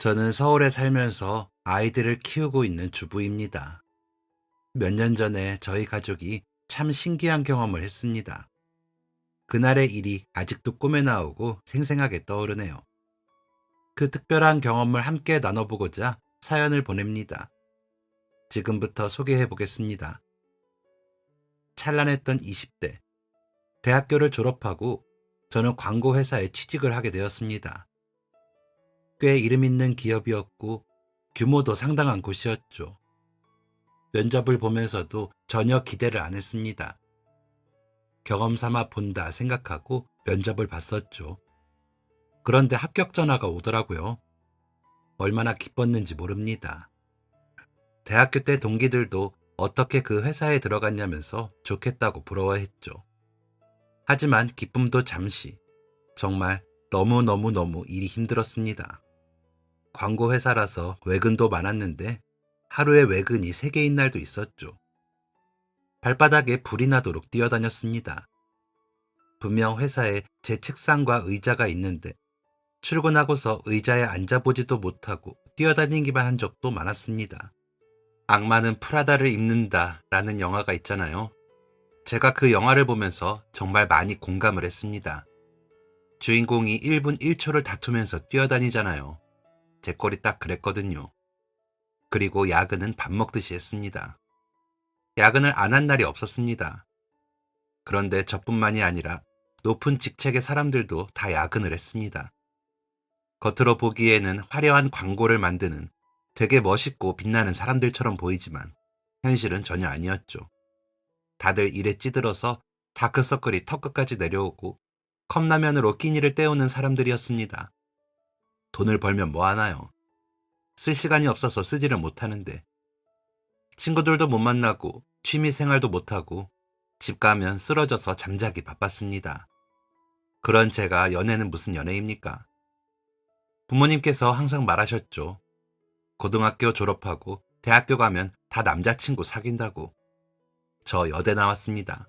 저는 서울에 살면서 아이들을 키우고 있는 주부입니다. 몇 년 전에 저희 가족이 참 신기한 경험을 했습니다. 그날의 일이 아직도 꿈에 나오고 생생하게 떠오르네요. 그 특별한 경험을 함께 나눠보고자 사연을 보냅니다. 지금부터 소개해 보겠습니다. 찬란했던 20대. 대학교를 졸업하고 저는 광고 회사에 취직을 하게 되었습니다. 꽤 이름 있는 기업이었고 규모도 상당한 곳이었죠. 면접을 보면서도 전혀 기대를 안 했습니다. 경험 삼아 본다 생각하고 면접을 봤었죠. 그런데 합격 전화가 오더라고요. 얼마나 기뻤는지 모릅니다. 대학교 때 동기들도 어떻게 그 회사에 들어갔냐면서 좋겠다고 부러워했죠. 하지만 기쁨도 잠시, 정말 너무너무너무 일이 힘들었습니다. 광고 회사라서 외근도 많았는데 하루에 외근이 3개인 날도 있었죠. 발바닥에 불이 나도록 뛰어다녔습니다. 분명 회사에 제 책상과 의자가 있는데 출근하고서 의자에 앉아보지도 못하고 뛰어다니기만 한 적도 많았습니다. 악마는 프라다를 입는다 라는 영화가 있잖아요. 제가 그 영화를 보면서 정말 많이 공감을 했습니다. 주인공이 1분 1초를 다투면서 뛰어다니잖아요. 제 꼴이 딱 그랬거든요. 그리고 야근은 밥 먹듯이 했습니다. 야근을 안 한 날이 없었습니다. 그런데 저뿐만이 아니라 높은 직책의 사람들도 다 야근을 했습니다. 겉으로 보기에는 화려한 광고를 만드는 되게 멋있고 빛나는 사람들처럼 보이지만 현실은 전혀 아니었죠. 다들 일에 찌들어서 다크서클이 턱끝까지 내려오고 컵라면으로 끼니를 때우는 사람들이었습니다. 돈을 벌면 뭐 하나요? 쓸 시간이 없어서 쓰지를 못하는데 친구들도 못 만나고 취미 생활도 못하고 집 가면 쓰러져서 잠자기 바빴습니다. 그런 제가 연애는 무슨 연애입니까? 부모님께서 항상 말하셨죠. 고등학교 졸업하고 대학교 가면 다 남자친구 사귄다고. 저 여대 나왔습니다.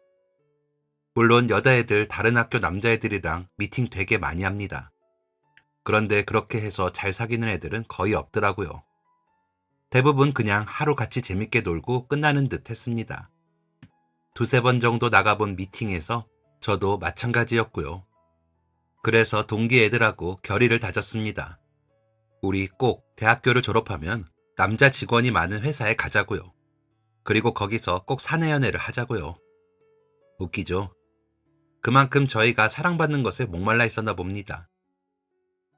물론 여자애들 다른 학교 남자애들이랑 미팅 되게 많이 합니다. 그런데 그렇게 해서 잘 사귀는 애들은 거의 없더라고요. 대부분 그냥 하루 같이 재밌게 놀고 끝나는 듯 했습니다. 2~3번 정도 나가본 미팅에서 저도 마찬가지였고요. 그래서 동기 애들하고 결의를 다졌습니다. 우리 꼭 대학교를 졸업하면 남자 직원이 많은 회사에 가자고요. 그리고 거기서 꼭 사내 연애를 하자고요. 웃기죠? 그만큼 저희가 사랑받는 것에 목말라 있었나 봅니다.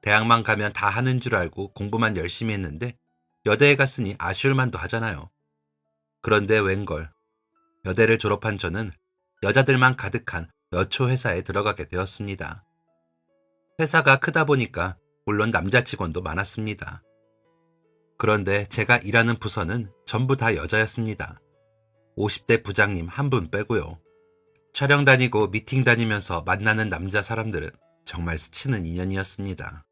대학만 가면 다 하는 줄 알고 공부만 열심히 했는데 여대에 갔으니 아쉬울 만도 하잖아요. 그런데 웬걸, 여대를 졸업한 저는 여자들만 가득한 여초 회사에 들어가게 되었습니다. 회사가 크다 보니까 물론 남자 직원도 많았습니다. 그런데 제가 일하는 부서는 전부 다 여자였습니다. 50대 부장님 한 분 빼고요. 촬영 다니고 미팅 다니면서 만나는 남자 사람들은 정말 스치는 인연이었습니다.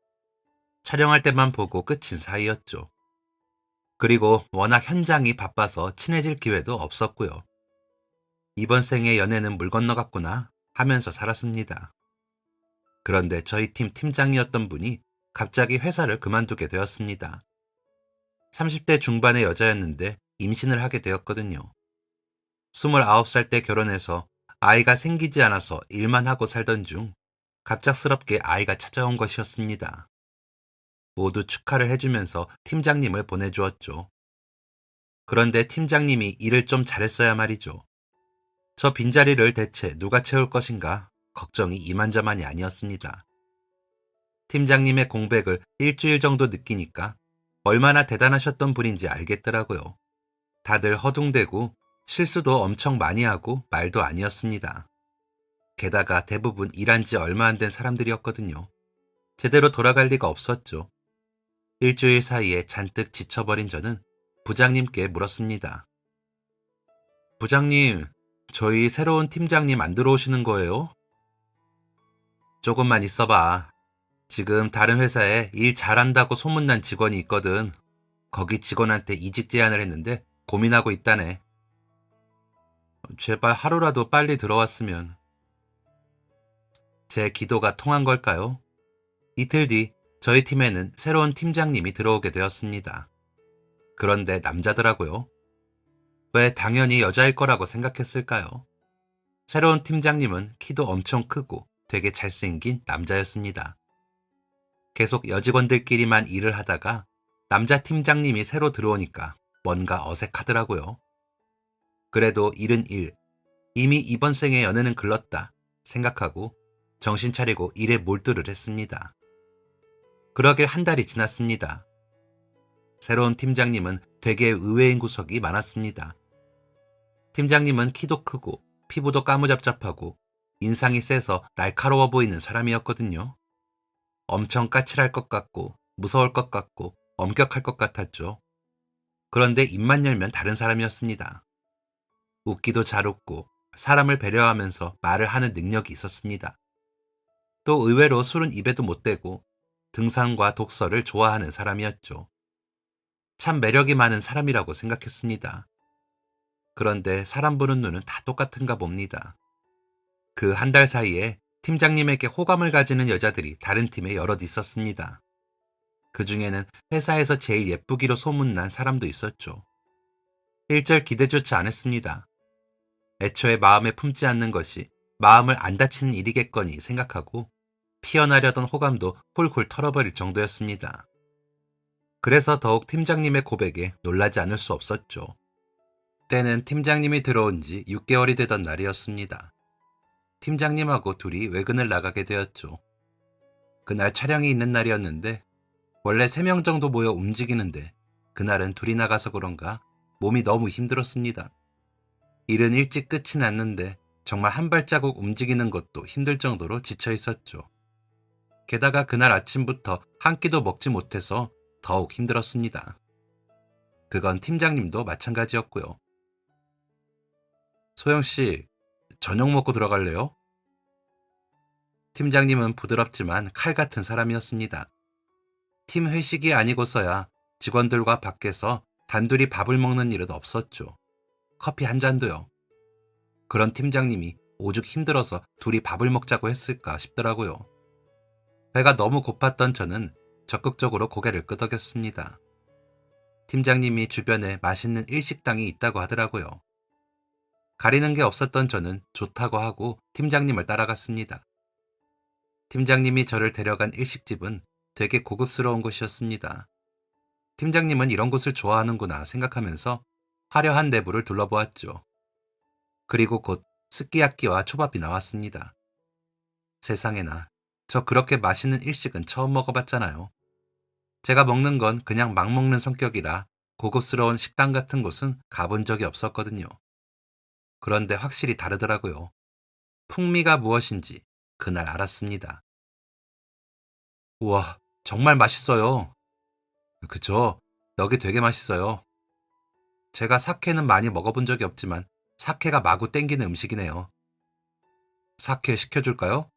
촬영할 때만 보고 끝인 사이였죠. 그리고 워낙 현장이 바빠서 친해질 기회도 없었고요. 이번 생의 연애는 물 건너갔구나 하면서 살았습니다. 그런데 저희 팀 팀장이었던 분이 갑자기 회사를 그만두게 되었습니다. 30대 중반의 여자였는데 임신을 하게 되었거든요. 29살 때 결혼해서 아이가 생기지 않아서 일만 하고 살던 중 갑작스럽게 아이가 찾아온 것이었습니다. 모두 축하를 해주면서 팀장님을 보내주었죠. 그런데 팀장님이 일을 좀 잘했어야 말이죠. 저 빈자리를 대체 누가 채울 것인가 걱정이 이만저만이 아니었습니다. 팀장님의 공백을 일주일 정도 느끼니까 얼마나 대단하셨던 분인지 알겠더라고요. 다들 허둥대고 실수도 엄청 많이 하고 말도 아니었습니다. 게다가 대부분 일한 지 얼마 안 된 사람들이었거든요. 제대로 돌아갈 리가 없었죠. 일주일 사이에 잔뜩 지쳐버린 저는 부장님께 물었습니다. 부장님, 저희 새로운 팀장님 안 들어오시는 거예요? 조금만 있어봐. 지금 다른 회사에 일 잘한다고 소문난 직원이 있거든. 거기 직원한테 이직 제안을 했는데 고민하고 있다네. 제발 하루라도 빨리 들어왔으면. 제 기도가 통한 걸까요? 이틀 뒤 저희 팀에는 새로운 팀장님이 들어오게 되었습니다. 그런데 남자더라고요. 왜 당연히 여자일 거라고 생각했을까요? 새로운 팀장님은 키도 엄청 크고 되게 잘생긴 남자였습니다. 계속 여직원들끼리만 일을 하다가 남자 팀장님이 새로 들어오니까 뭔가 어색하더라고요. 그래도 일은 일, 이미 이번 생에 연애는 글렀다 생각하고 정신 차리고 일에 몰두를 했습니다. 그러길 한 달이 지났습니다. 새로운 팀장님은 되게 의외인 구석이 많았습니다. 팀장님은 키도 크고 피부도 까무잡잡하고 인상이 세서 날카로워 보이는 사람이었거든요. 엄청 까칠할 것 같고 무서울 것 같고 엄격할 것 같았죠. 그런데 입만 열면 다른 사람이었습니다. 웃기도 잘 웃고 사람을 배려하면서 말을 하는 능력이 있었습니다. 또 의외로 술은 입에도 못 대고 등산과 독서를 좋아하는 사람이었죠. 참 매력이 많은 사람이라고 생각했습니다. 그런데 사람 보는 눈은 다 똑같은가 봅니다. 그 한 달 사이에 팀장님에게 호감을 가지는 여자들이 다른 팀에 여럿 있었습니다. 그 중에는 회사에서 제일 예쁘기로 소문난 사람도 있었죠. 일절 기대조차 안 했습니다. 애초에 마음에 품지 않는 것이 마음을 안 다치는 일이겠거니 생각하고 피어나려던 호감도 홀홀 털어버릴 정도였습니다. 그래서 더욱 팀장님의 고백에 놀라지 않을 수 없었죠. 때는 팀장님이 들어온 지 6개월이 되던 날이었습니다. 팀장님하고 둘이 외근을 나가게 되었죠. 그날 촬영이 있는 날이었는데 원래 3명 정도 모여 움직이는데 그날은 둘이 나가서 그런가 몸이 너무 힘들었습니다. 일은 일찍 끝이 났는데 정말 한 발자국 움직이는 것도 힘들 정도로 지쳐 있었죠. 게다가 그날 아침부터 한 끼도 먹지 못해서 더욱 힘들었습니다. 그건 팀장님도 마찬가지였고요. 소영씨, 저녁 먹고 들어갈래요? 팀장님은 부드럽지만 칼 같은 사람이었습니다. 팀 회식이 아니고서야 직원들과 밖에서 단둘이 밥을 먹는 일은 없었죠. 커피 한 잔도요. 그런 팀장님이 오죽 힘들어서 둘이 밥을 먹자고 했을까 싶더라고요. 배가 너무 고팠던 저는 적극적으로 고개를 끄덕였습니다. 팀장님이 주변에 맛있는 일식당이 있다고 하더라고요. 가리는 게 없었던 저는 좋다고 하고 팀장님을 따라갔습니다. 팀장님이 저를 데려간 일식집은 되게 고급스러운 곳이었습니다. 팀장님은 이런 곳을 좋아하는구나 생각하면서 화려한 내부를 둘러보았죠. 그리고 곧 스키야키와 초밥이 나왔습니다. 세상에나, 저 그렇게 맛있는 일식은 처음 먹어봤잖아요. 제가 먹는 건 그냥 막 먹는 성격이라 고급스러운 식당 같은 곳은 가본 적이 없었거든요. 그런데 확실히 다르더라고요. 풍미가 무엇인지 그날 알았습니다. 우와, 정말 맛있어요. 그쵸? 여기 되게 맛있어요. 제가 사케는 많이 먹어본 적이 없지만 사케가 마구 땡기는 음식이네요. 사케 시켜줄까요?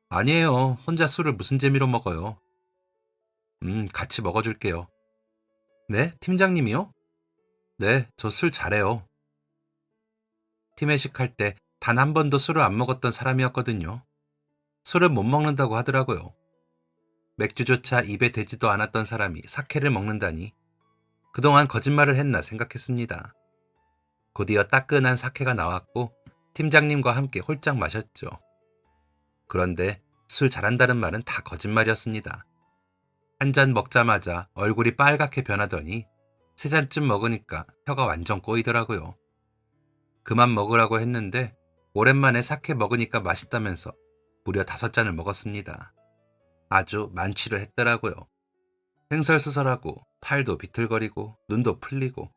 아니에요. 혼자 술을 무슨 재미로 먹어요. 같이 먹어줄게요. 네? 팀장님이요? 네, 저 술 잘해요. 팀 회식할 때 단 한 번도 술을 안 먹었던 사람이었거든요. 술을 못 먹는다고 하더라고요. 맥주조차 입에 대지도 않았던 사람이 사케를 먹는다니 그동안 거짓말을 했나 생각했습니다. 곧이어 따끈한 사케가 나왔고 팀장님과 함께 홀짝 마셨죠. 그런데 술 잘한다는 말은 다 거짓말이었습니다. 한 잔 먹자마자 얼굴이 빨갛게 변하더니 세 잔쯤 먹으니까 혀가 완전 꼬이더라고요. 그만 먹으라고 했는데 오랜만에 사케 먹으니까 맛있다면서 무려 5잔을 먹었습니다. 아주 만취를 했더라고요. 횡설수설하고 팔도 비틀거리고 눈도 풀리고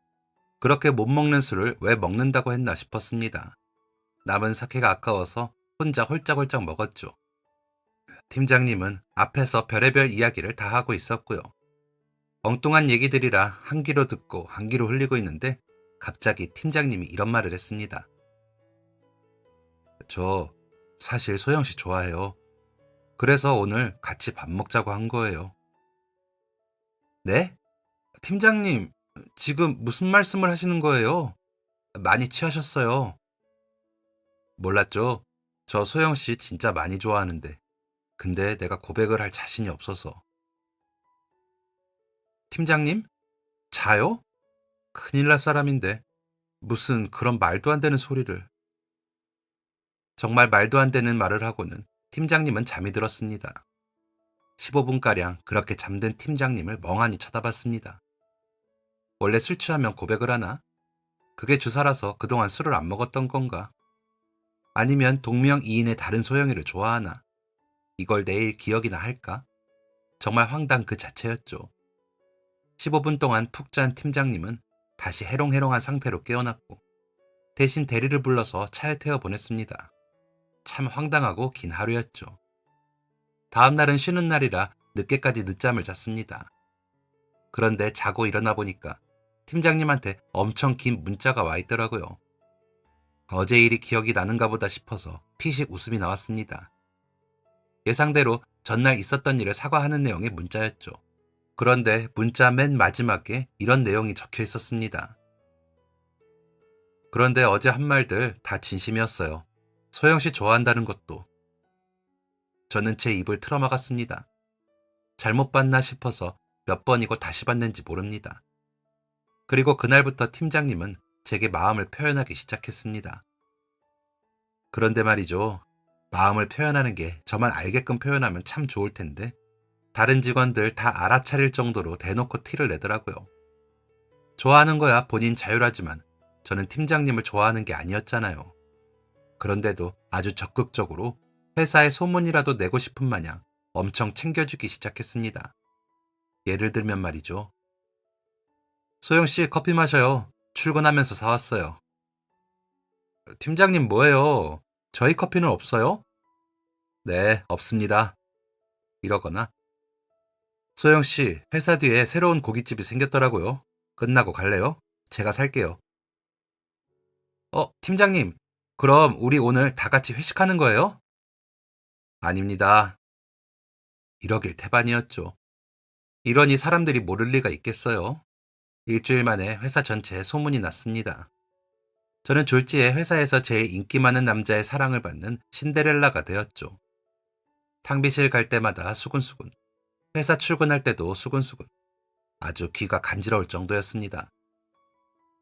그렇게 못 먹는 술을 왜 먹는다고 했나 싶었습니다. 남은 사케가 아까워서 혼자 홀짝홀짝 먹었죠. 팀장님은 앞에서 별의별 이야기를 다 하고 있었고요. 엉뚱한 얘기들이라 한 귀로 듣고 한 귀로 흘리고 있는데 갑자기 팀장님이 이런 말을 했습니다. 저 사실 소영 씨 좋아해요. 그래서 오늘 같이 밥 먹자고 한 거예요. 네? 팀장님, 지금 무슨 말씀을 하시는 거예요? 많이 취하셨어요. 몰랐죠? 저 소영 씨 진짜 많이 좋아하는데. 근데 내가 고백을 할 자신이 없어서. 팀장님? 자요? 큰일 날 사람인데 무슨 그런 말도 안 되는 소리를. 정말 말도 안 되는 말을 하고는 팀장님은 잠이 들었습니다. 15분가량 그렇게 잠든 팀장님을 멍하니 쳐다봤습니다. 원래 술 취하면 고백을 하나? 그게 주사라서 그동안 술을 안 먹었던 건가? 아니면 동명이인의 다른 소영이를 좋아하나? 이걸 내일 기억이나 할까? 정말 황당 그 자체였죠. 15분 동안 푹 잔 팀장님은 다시 해롱해롱한 상태로 깨어났고 대신 대리를 불러서 차에 태워 보냈습니다. 참 황당하고 긴 하루였죠. 다음 날은 쉬는 날이라 늦게까지 늦잠을 잤습니다. 그런데 자고 일어나 보니까 팀장님한테 엄청 긴 문자가 와 있더라고요. 어제 일이 기억이 나는가 보다 싶어서 피식 웃음이 나왔습니다. 예상대로 전날 있었던 일을 사과하는 내용의 문자였죠. 그런데 문자 맨 마지막에 이런 내용이 적혀 있었습니다. 그런데 어제 한 말들 다 진심이었어요. 소영 씨 좋아한다는 것도. 저는 제 입을 틀어막았습니다. 잘못 봤나 싶어서 몇 번이고 다시 봤는지 모릅니다. 그리고 그날부터 팀장님은 제게 마음을 표현하기 시작했습니다. 그런데 말이죠. 마음을 표현하는 게 저만 알게끔 표현하면 참 좋을 텐데 다른 직원들 다 알아차릴 정도로 대놓고 티를 내더라고요. 좋아하는 거야 본인 자유라지만 저는 팀장님을 좋아하는 게 아니었잖아요. 그런데도 아주 적극적으로 회사에 소문이라도 내고 싶은 마냥 엄청 챙겨주기 시작했습니다. 예를 들면 말이죠. 소영씨 커피 마셔요. 출근하면서 사왔어요. 팀장님 뭐예요? 저희 커피는 없어요? 네, 없습니다. 이러거나 소영씨 회사 뒤에 새로운 고깃집이 생겼더라고요. 끝나고 갈래요? 제가 살게요. 팀장님, 그럼 우리 오늘 다 같이 회식하는 거예요? 아닙니다. 이러길 태반이었죠. 이러니 사람들이 모를 리가 있겠어요. 일주일 만에 회사 전체에 소문이 났습니다. 저는 졸지에 회사에서 제일 인기 많은 남자의 사랑을 받는 신데렐라가 되었죠. 탕비실 갈 때마다 수근수근, 회사 출근할 때도 수근수근, 아주 귀가 간지러울 정도였습니다.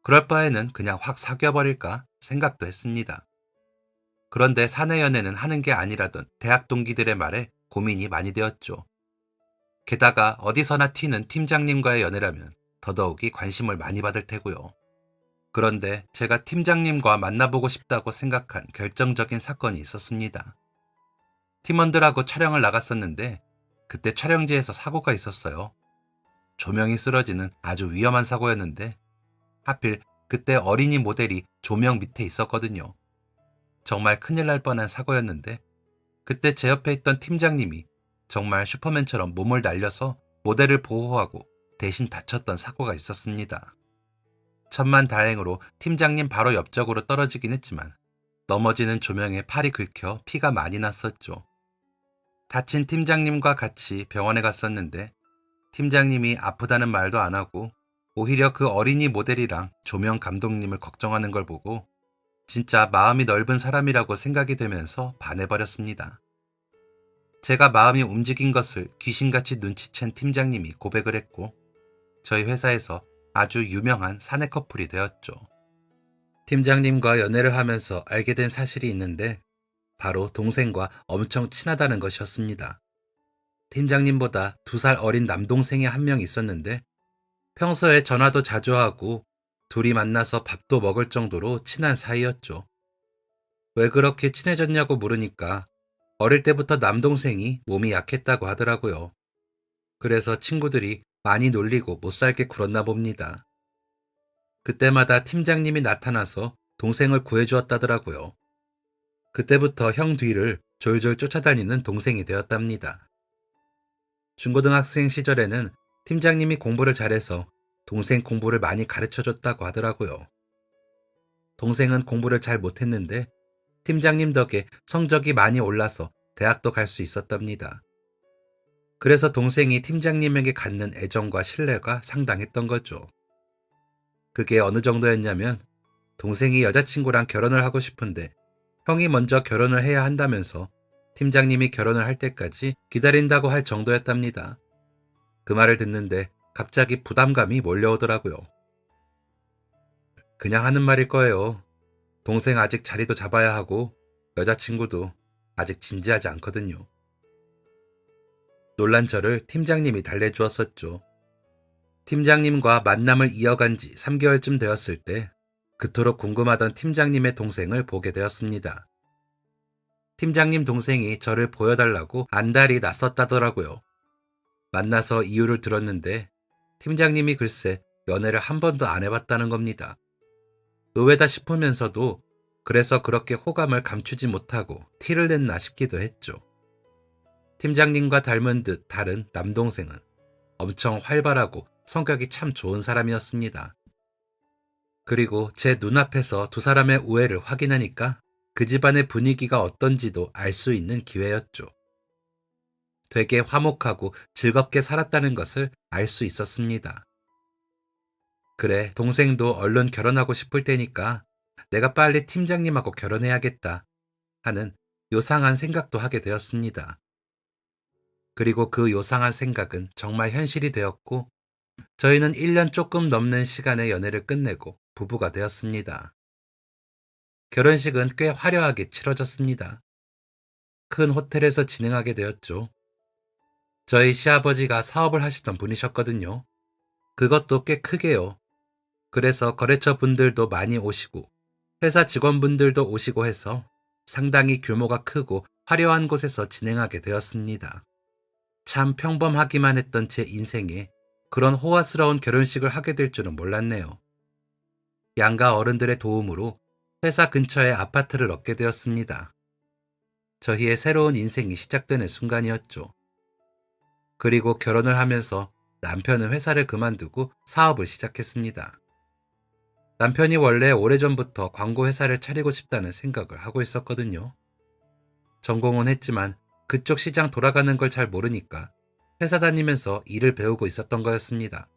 그럴 바에는 그냥 확 사귀어버릴까 생각도 했습니다. 그런데 사내 연애는 하는 게 아니라던 대학 동기들의 말에 고민이 많이 되었죠. 게다가 어디서나 튀는 팀장님과의 연애라면 더더욱이 관심을 많이 받을 테고요. 그런데 제가 팀장님과 만나보고 싶다고 생각한 결정적인 사건이 있었습니다. 팀원들하고 촬영을 나갔었는데 그때 촬영지에서 사고가 있었어요. 조명이 쓰러지는 아주 위험한 사고였는데 하필 그때 어린이 모델이 조명 밑에 있었거든요. 정말 큰일 날 뻔한 사고였는데 그때 제 옆에 있던 팀장님이 정말 슈퍼맨처럼 몸을 날려서 모델을 보호하고 대신 다쳤던 사고가 있었습니다. 천만다행으로 팀장님 바로 옆쪽으로 떨어지긴 했지만 넘어지는 조명에 팔이 긁혀 피가 많이 났었죠. 다친 팀장님과 같이 병원에 갔었는데 팀장님이 아프다는 말도 안 하고 오히려 그 어린이 모델이랑 조명 감독님을 걱정하는 걸 보고 진짜 마음이 넓은 사람이라고 생각이 되면서 반해버렸습니다. 제가 마음이 움직인 것을 귀신같이 눈치챈 팀장님이 고백을 했고 저희 회사에서 아주 유명한 사내 커플이 되었죠. 팀장님과 연애를 하면서 알게 된 사실이 있는데 바로 동생과 엄청 친하다는 것이었습니다. 팀장님보다 2살 어린 남동생이 한 명 있었는데 평소에 전화도 자주 하고 둘이 만나서 밥도 먹을 정도로 친한 사이였죠. 왜 그렇게 친해졌냐고 물으니까 어릴 때부터 남동생이 몸이 약했다고 하더라고요. 그래서 친구들이 많이 놀리고 못 살게 굴었나 봅니다. 그때마다 팀장님이 나타나서 동생을 구해주었다더라고요. 그때부터 형 뒤를 졸졸 쫓아다니는 동생이 되었답니다. 중고등학생 시절에는 팀장님이 공부를 잘해서 동생 공부를 많이 가르쳐줬다고 하더라고요. 동생은 공부를 잘 못했는데 팀장님 덕에 성적이 많이 올라서 대학도 갈 수 있었답니다. 그래서 동생이 팀장님에게 갖는 애정과 신뢰가 상당했던 거죠. 그게 어느 정도였냐면 동생이 여자친구랑 결혼을 하고 싶은데 형이 먼저 결혼을 해야 한다면서 팀장님이 결혼을 할 때까지 기다린다고 할 정도였답니다. 그 말을 듣는데 갑자기 부담감이 몰려오더라고요. 그냥 하는 말일 거예요. 동생 아직 자리도 잡아야 하고 여자친구도 아직 진지하지 않거든요. 놀란 저를 팀장님이 달래주었었죠. 팀장님과 만남을 이어간 지 3개월쯤 되었을 때 그토록 궁금하던 팀장님의 동생을 보게 되었습니다. 팀장님 동생이 저를 보여달라고 안달이 났었다더라고요. 만나서 이유를 들었는데 팀장님이 글쎄 연애를 한 번도 안 해봤다는 겁니다. 의외다 싶으면서도 그래서 그렇게 호감을 감추지 못하고 티를 냈나 싶기도 했죠. 팀장님과 닮은 듯 다른 남동생은 엄청 활발하고 성격이 참 좋은 사람이었습니다. 그리고 제 눈앞에서 두 사람의 우애를 확인하니까 그 집안의 분위기가 어떤지도 알 수 있는 기회였죠. 되게 화목하고 즐겁게 살았다는 것을 알 수 있었습니다. 그래, 동생도 얼른 결혼하고 싶을 테니까 내가 빨리 팀장님하고 결혼해야겠다 하는 요상한 생각도 하게 되었습니다. 그리고 그 요상한 생각은 정말 현실이 되었고 저희는 1년 조금 넘는 시간의 연애를 끝내고 부부가 되었습니다. 결혼식은 꽤 화려하게 치러졌습니다. 큰 호텔에서 진행하게 되었죠. 저희 시아버지가 사업을 하시던 분이셨거든요. 그것도 꽤 크게요. 그래서 거래처 분들도 많이 오시고 회사 직원분들도 오시고 해서 상당히 규모가 크고 화려한 곳에서 진행하게 되었습니다. 참 평범하기만 했던 제 인생에 그런 호화스러운 결혼식을 하게 될 줄은 몰랐네요. 양가 어른들의 도움으로 회사 근처에 아파트를 얻게 되었습니다. 저희의 새로운 인생이 시작되는 순간이었죠. 그리고 결혼을 하면서 남편은 회사를 그만두고 사업을 시작했습니다. 남편이 원래 오래전부터 광고 회사를 차리고 싶다는 생각을 하고 있었거든요. 전공은 했지만 그쪽 시장 돌아가는 걸 잘 모르니까 회사 다니면서 일을 배우고 있었던 거였습니다.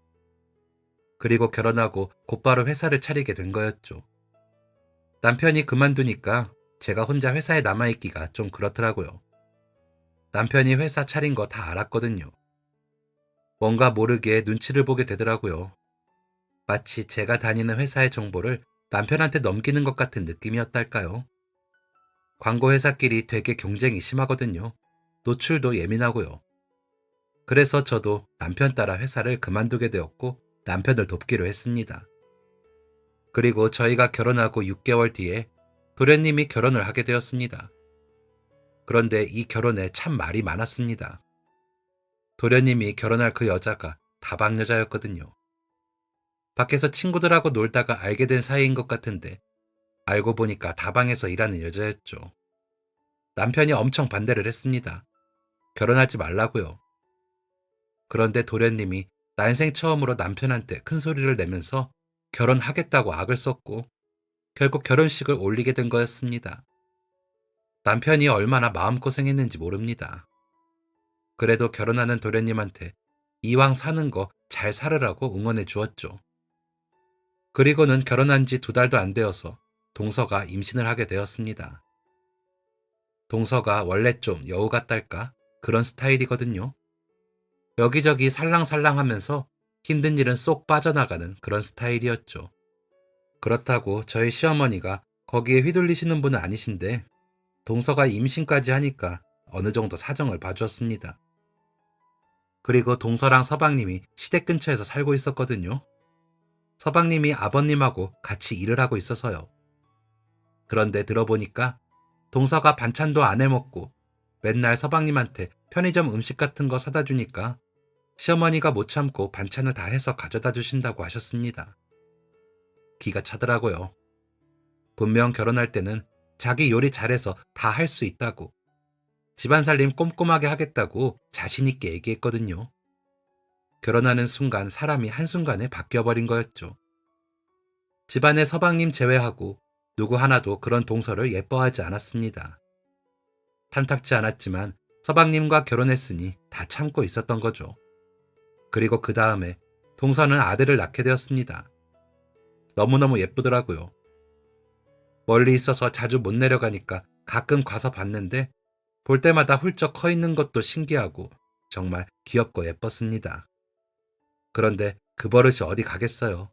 그리고 결혼하고 곧바로 회사를 차리게 된 거였죠. 남편이 그만두니까 제가 혼자 회사에 남아있기가 좀 그렇더라고요. 남편이 회사 차린 거 다 알았거든요. 뭔가 모르게 눈치를 보게 되더라고요. 마치 제가 다니는 회사의 정보를 남편한테 넘기는 것 같은 느낌이었달까요? 광고 회사끼리 되게 경쟁이 심하거든요. 노출도 예민하고요. 그래서 저도 남편 따라 회사를 그만두게 되었고 남편을 돕기로 했습니다. 그리고 저희가 결혼하고 6개월 뒤에 도련님이 결혼을 하게 되었습니다. 그런데 이 결혼에 참 말이 많았습니다. 도련님이 결혼할 그 여자가 다방 여자였거든요. 밖에서 친구들하고 놀다가 알게 된 사이인 것 같은데 알고 보니까 다방에서 일하는 여자였죠. 남편이 엄청 반대를 했습니다. 결혼하지 말라고요. 그런데 도련님이 난생 처음으로 남편한테 큰 소리를 내면서 결혼하겠다고 악을 썼고 결국 결혼식을 올리게 된 거였습니다. 남편이 얼마나 마음고생했는지 모릅니다. 그래도 결혼하는 도련님한테 이왕 사는 거 잘 살으라고 응원해 주었죠. 그리고는 결혼한 지 2달도 안 되어서 동서가 임신을 하게 되었습니다. 동서가 원래 좀 여우 같달까? 그런 스타일이거든요. 여기저기 살랑살랑하면서 힘든 일은 쏙 빠져나가는 그런 스타일이었죠. 그렇다고 저희 시어머니가 거기에 휘둘리시는 분은 아니신데 동서가 임신까지 하니까 어느 정도 사정을 봐주었습니다. 그리고 동서랑 서방님이 시댁 근처에서 살고 있었거든요. 서방님이 아버님하고 같이 일을 하고 있어서요. 그런데 들어보니까 동서가 반찬도 안 해먹고 맨날 서방님한테 편의점 음식 같은 거 사다 주니까 시어머니가 못 참고 반찬을 다 해서 가져다 주신다고 하셨습니다. 기가 차더라고요. 분명 결혼할 때는 자기 요리 잘해서 다 할 수 있다고, 집안 살림 꼼꼼하게 하겠다고 자신 있게 얘기했거든요. 결혼하는 순간 사람이 한순간에 바뀌어버린 거였죠. 집안의 서방님 제외하고 누구 하나도 그런 동서를 예뻐하지 않았습니다. 탐탁지 않았지만 서방님과 결혼했으니 다 참고 있었던 거죠. 그리고 그 다음에 동서는 아들을 낳게 되었습니다. 너무너무 예쁘더라고요. 멀리 있어서 자주 못 내려가니까 가끔 가서 봤는데 볼 때마다 훌쩍 커 있는 것도 신기하고 정말 귀엽고 예뻤습니다. 그런데 그 버릇이 어디 가겠어요.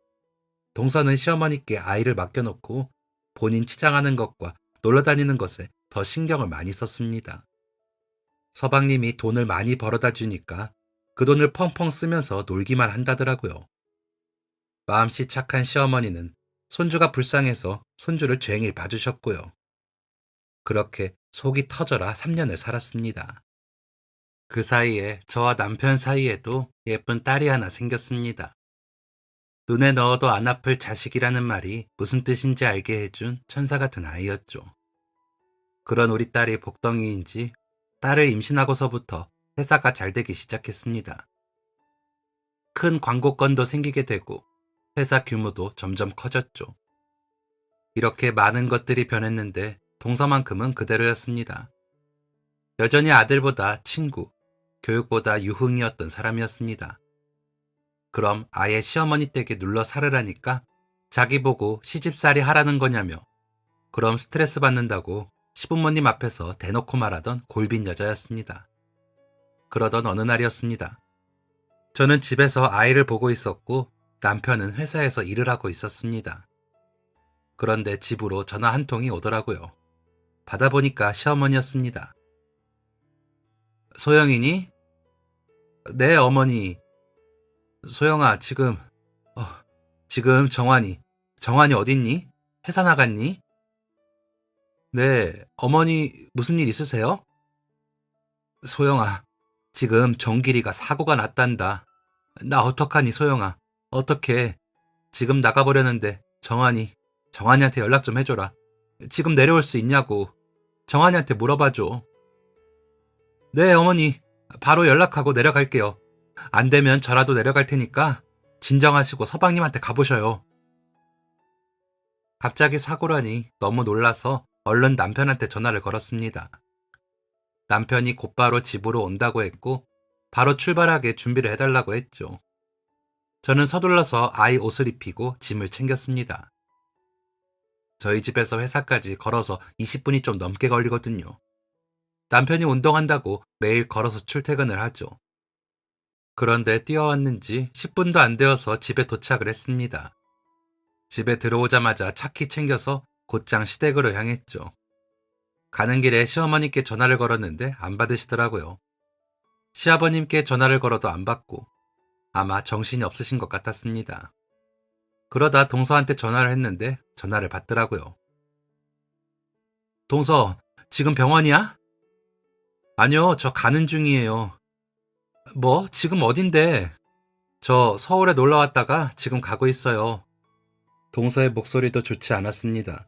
동서는 시어머니께 아이를 맡겨놓고 본인 치장하는 것과 놀러 다니는 것에 더 신경을 많이 썼습니다. 서방님이 돈을 많이 벌어다 주니까 그 돈을 펑펑 쓰면서 놀기만 한다더라고요. 마음씨 착한 시어머니는 손주가 불쌍해서 손주를 죬일 봐주셨고요. 그렇게 속이 터져라 3년을 살았습니다. 그 사이에 저와 남편 사이에도 예쁜 딸이 하나 생겼습니다. 눈에 넣어도 안 아플 자식이라는 말이 무슨 뜻인지 알게 해준 천사 같은 아이였죠. 그런 우리 딸이 복덩이인지 딸을 임신하고서부터 회사가 잘 되기 시작했습니다. 큰 광고건도 생기게 되고 회사 규모도 점점 커졌죠. 이렇게 많은 것들이 변했는데 동서만큼은 그대로였습니다. 여전히 아들보다 친구, 교육보다 유흥이었던 사람이었습니다. 그럼 아예 시어머니 댁에 눌러 살으라니까 자기 보고 시집살이 하라는 거냐며 그럼 스트레스 받는다고 시부모님 앞에서 대놓고 말하던 골빈 여자였습니다. 그러던 어느 날이었습니다. 저는 집에서 아이를 보고 있었고 남편은 회사에서 일을 하고 있었습니다. 그런데 집으로 전화 한 통이 오더라고요. 받아보니까 시어머니였습니다. 소영이니? 네, 어머니. 소영아, 지금 정환이 어딨니? 회사 나갔니? 네, 어머니 무슨 일 있으세요? 소영아, 지금 정길이가 사고가 났단다. 나 어떡하니, 소영아. 어떡해. 지금 나가버렸는데 정환이한테 연락 좀 해줘라. 지금 내려올 수 있냐고. 정환이한테 물어봐줘. 네, 어머니. 바로 연락하고 내려갈게요. 안 되면 저라도 내려갈 테니까 진정하시고 서방님한테 가보셔요. 갑자기 사고라니 너무 놀라서 얼른 남편한테 전화를 걸었습니다. 남편이 곧바로 집으로 온다고 했고 바로 출발하게 준비를 해달라고 했죠. 저는 서둘러서 아이 옷을 입히고 짐을 챙겼습니다. 저희 집에서 회사까지 걸어서 20분이 좀 넘게 걸리거든요. 남편이 운동한다고 매일 걸어서 출퇴근을 하죠. 그런데 뛰어왔는지 10분도 안 되어서 집에 도착을 했습니다. 집에 들어오자마자 차키 챙겨서 곧장 시댁으로 향했죠. 가는 길에 시어머니께 전화를 걸었는데 안 받으시더라고요. 시아버님께 전화를 걸어도 안 받고 아마 정신이 없으신 것 같았습니다. 그러다 동서한테 전화를 했는데 전화를 받더라고요. 동서, 지금 병원이야? 아니요, 저 가는 중이에요. 뭐? 지금 어딘데? 저 서울에 놀러 왔다가 지금 가고 있어요. 동서의 목소리도 좋지 않았습니다.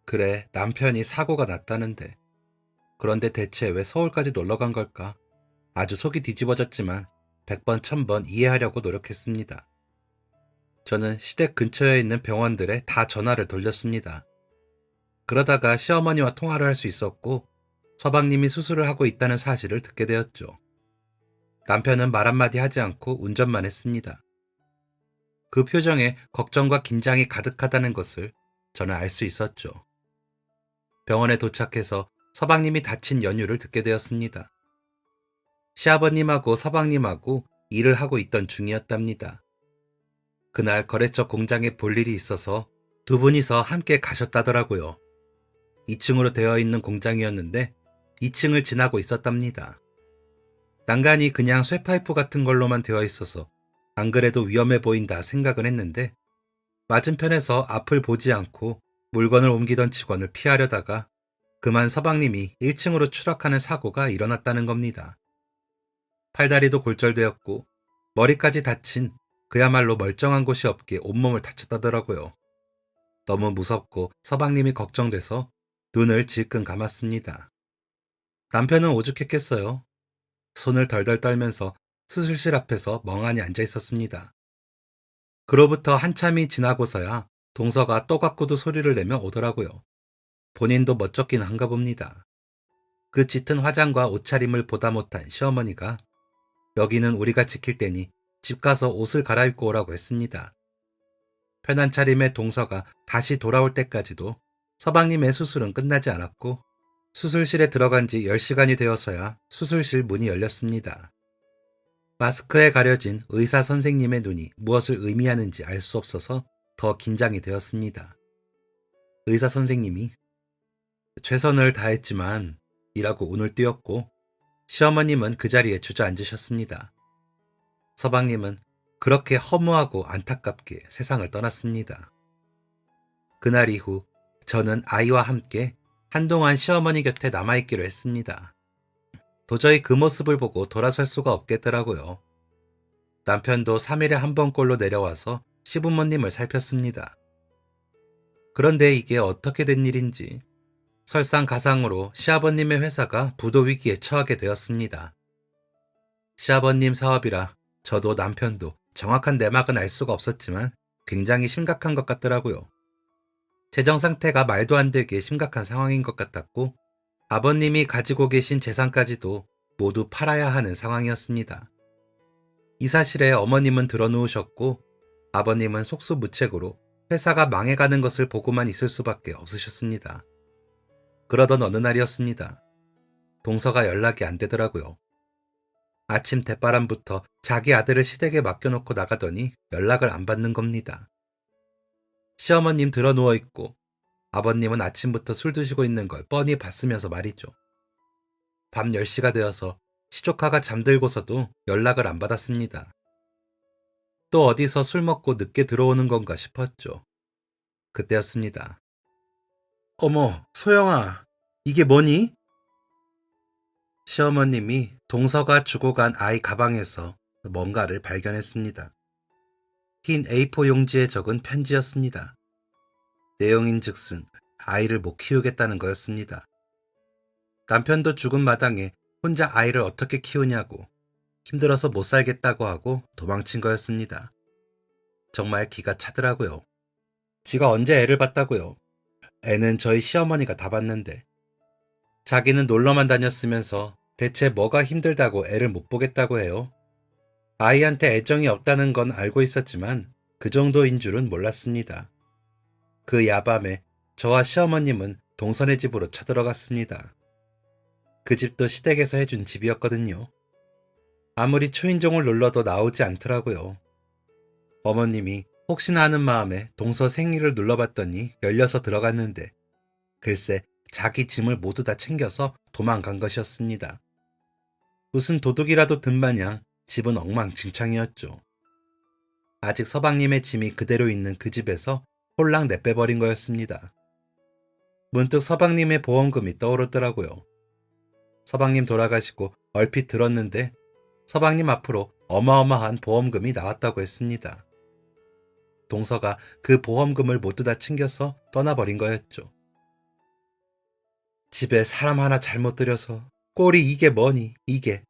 그래, 남편이 사고가 났다는데. 그런데 대체 왜 서울까지 놀러 간 걸까? 아주 속이 뒤집어졌지만 100번 1000번 이해하려고 노력했습니다. 저는 시댁 근처에 있는 병원들에 다 전화를 돌렸습니다. 그러다가 시어머니와 통화를 할 수 있었고 서방님이 수술을 하고 있다는 사실을 듣게 되었죠. 남편은 말 한마디 하지 않고 운전만 했습니다. 그 표정에 걱정과 긴장이 가득하다는 것을 저는 알 수 있었죠. 병원에 도착해서 서방님이 다친 연유를 듣게 되었습니다. 시아버님하고 서방님하고 일을 하고 있던 중이었답니다. 그날 거래처 공장에 볼 일이 있어서 두 분이서 함께 가셨다더라고요. 2층으로 되어 있는 공장이었는데 2층을 지나고 있었답니다. 난간이 그냥 쇠파이프 같은 걸로만 되어 있어서 안 그래도 위험해 보인다 생각은 했는데 맞은편에서 앞을 보지 않고 물건을 옮기던 직원을 피하려다가 그만 서방님이 1층으로 추락하는 사고가 일어났다는 겁니다. 팔다리도 골절되었고 머리까지 다친 그야말로 멀쩡한 곳이 없기에 온몸을 다쳤다더라고요. 너무 무섭고 서방님이 걱정돼서 눈을 질끈 감았습니다. 남편은 오죽했겠어요. 손을 덜덜 떨면서 수술실 앞에서 멍하니 앉아 있었습니다. 그로부터 한참이 지나고서야 동서가 또 갖고도 소리를 내며 오더라고요. 본인도 멋쩍긴 한가 봅니다. 그 짙은 화장과 옷차림을 보다 못한 시어머니가 여기는 우리가 지킬 테니 집 가서 옷을 갈아입고 오라고 했습니다. 편한 차림의 동서가 다시 돌아올 때까지도 서방님의 수술은 끝나지 않았고 수술실에 들어간 지 10시간이 되어서야 수술실 문이 열렸습니다. 마스크에 가려진 의사 선생님의 눈이 무엇을 의미하는지 알 수 없어서 더 긴장이 되었습니다. 의사 선생님이 최선을 다했지만 이라고 운을 띄웠고 시어머님은 그 자리에 주저앉으셨습니다. 서방님은 그렇게 허무하고 안타깝게 세상을 떠났습니다. 그날 이후 저는 아이와 함께 한동안 시어머니 곁에 남아있기로 했습니다. 도저히 그 모습을 보고 돌아설 수가 없겠더라고요. 남편도 3일에 한 번꼴로 내려와서 시부모님을 살폈습니다. 그런데 이게 어떻게 된 일인지 설상가상으로 시아버님의 회사가 부도 위기에 처하게 되었습니다. 시아버님 사업이라 저도 남편도 정확한 내막은 알 수가 없었지만 굉장히 심각한 것 같더라고요. 재정 상태가 말도 안 되게 심각한 상황인 것 같았고 아버님이 가지고 계신 재산까지도 모두 팔아야 하는 상황이었습니다. 이 사실에 어머님은 드러누우셨고 아버님은 속수무책으로 회사가 망해가는 것을 보고만 있을 수밖에 없으셨습니다. 그러던 어느 날이었습니다. 동서가 연락이 안 되더라고요. 아침 대바람부터 자기 아들을 시댁에 맡겨놓고 나가더니 연락을 안 받는 겁니다. 시어머님 드러 누워있고 아버님은 아침부터 술 드시고 있는 걸 뻔히 봤으면서 말이죠. 밤 10시가 되어서 시조카가 잠들고서도 연락을 안 받았습니다. 또 어디서 술 먹고 늦게 들어오는 건가 싶었죠. 그때였습니다. 어머, 소영아, 이게 뭐니? 시어머님이 동서가 주고 간 아이 가방에서 뭔가를 발견했습니다. 흰 A4 용지에 적은 편지였습니다. 내용인즉슨 아이를 못 키우겠다는 거였습니다. 남편도 죽은 마당에 혼자 아이를 어떻게 키우냐고 힘들어서 못 살겠다고 하고 도망친 거였습니다. 정말 기가 차더라고요. 지가 언제 애를 봤다고요. 애는 저희 시어머니가 다 봤는데 자기는 놀러만 다녔으면서 대체 뭐가 힘들다고 애를 못 보겠다고 해요. 아이한테 애정이 없다는 건 알고 있었지만 그 정도인 줄은 몰랐습니다. 그 야밤에 저와 시어머님은 동선의 집으로 쳐들어갔습니다. 그 집도 시댁에서 해준 집이었거든요. 아무리 초인종을 눌러도 나오지 않더라고요. 어머님이 혹시나 하는 마음에 동서 생일을 눌러봤더니 열려서 들어갔는데 글쎄 자기 짐을 모두 다 챙겨서 도망간 것이었습니다. 무슨 도둑이라도 든 마냥 집은 엉망진창이었죠. 아직 서방님의 짐이 그대로 있는 그 집에서 홀랑 내빼버린 거였습니다. 문득 서방님의 보험금이 떠오르더라고요. 서방님 돌아가시고 얼핏 들었는데 서방님 앞으로 어마어마한 보험금이 나왔다고 했습니다. 동서가 그 보험금을 모두 다 챙겨서 떠나버린 거였죠. 집에 사람 하나 잘못 들여서 꼴이 이게 뭐니 이게.